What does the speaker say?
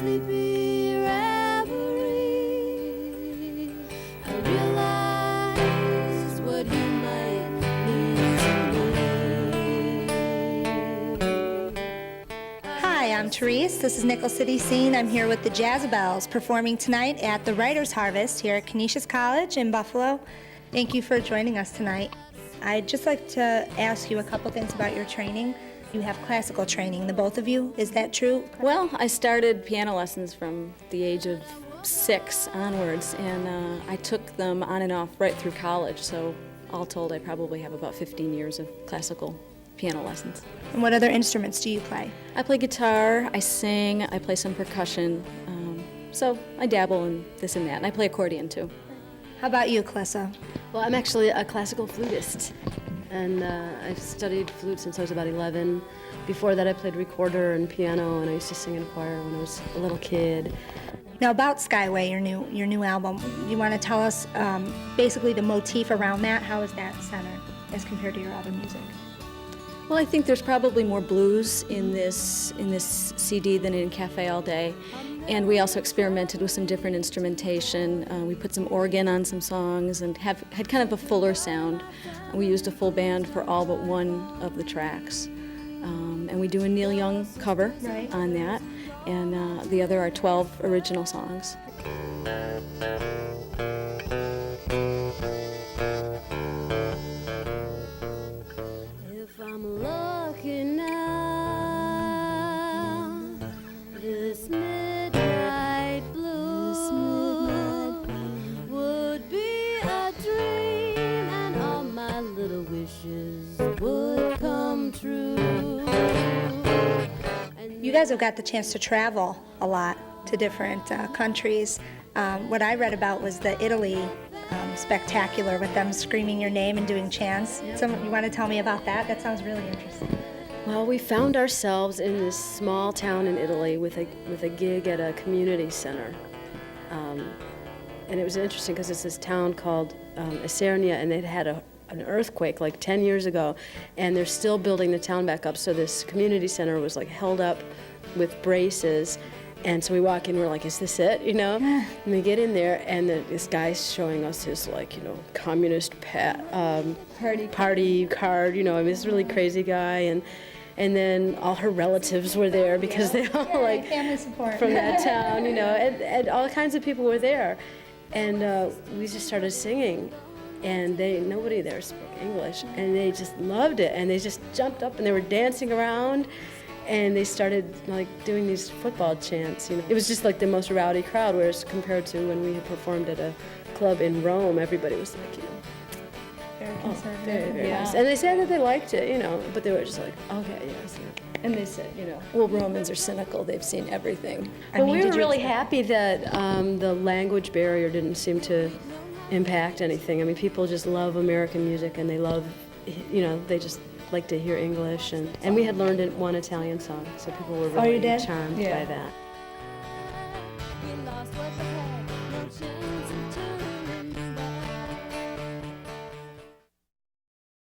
sleepy reverie, I realized what you might mean to me. Hi, I'm Therese. This is Nickel City Scene. I'm here with the Jazzabels performing tonight at the Writers' Harvest here at Canisius College in Buffalo. Thank you for joining us tonight. I'd just like to ask you a couple things about your training. You have classical training, the both of you. Is that true? Well, I started piano lessons from the age of 6 onwards, and I took them on and off right through college, so all told I probably have about 15 years of classical piano lessons. And what other instruments do you play? I play guitar, I sing, I play some percussion, so I dabble in this and that, and I play accordion too. How about you, Kilissa? Well, I'm actually a classical flutist, and I've studied flute since I was about 11. Before that, I played recorder and piano, and I used to sing in a choir when I was a little kid. Now about Skyway, your new album, you want to tell us basically the motif around that? How is that centered as compared to your other music? Well, I think there's probably more blues in this CD than in Cafe All Day. And we also experimented with some different instrumentation. We put some organ on some songs and had kind of a fuller sound. We used a full band for all but one of the tracks. And we do a Neil Young cover on that. And the other are 12 original songs. If I'm lucky now, this midnight blue would be a dream, and all my little wishes would come true. You guys have got the chance to travel a lot to different countries. What I read about was the Italy spectacular with them screaming your name and doing chants. You want to tell me about that? That sounds really interesting. Well, we found ourselves in this small town in Italy with a gig at a community center. And it was interesting because it's this town called Isernia, and they'd had an earthquake like 10 years ago, and they're still building the town back up. So this community center was like held up with braces. And so we walk in, we're like, is this it, you know? And we get in there, and this guy's showing us his, like, you know, communist party card, you know, I mean, this really crazy guy, and then all her relatives were there because they all, like, family support from that town, you know, and all kinds of people were there. And we just started singing, and nobody there spoke English, and they just loved it, and they just jumped up, and they were dancing around. And they started like doing these football chants. You know, it was just like the most rowdy crowd. Whereas compared to when we had performed at a club in Rome, everybody was like, you know, very conservative. very, very nice. And they said that they liked it, you know, but they were just like, okay, yes. Yeah. And they said, you know, well, Romans are cynical. They've seen everything. Well, we were really happy that the language barrier didn't seem to impact anything. I mean, people just love American music, and they love, you know, they just like to hear English, and we had learned one Italian song, so people were really charmed by that.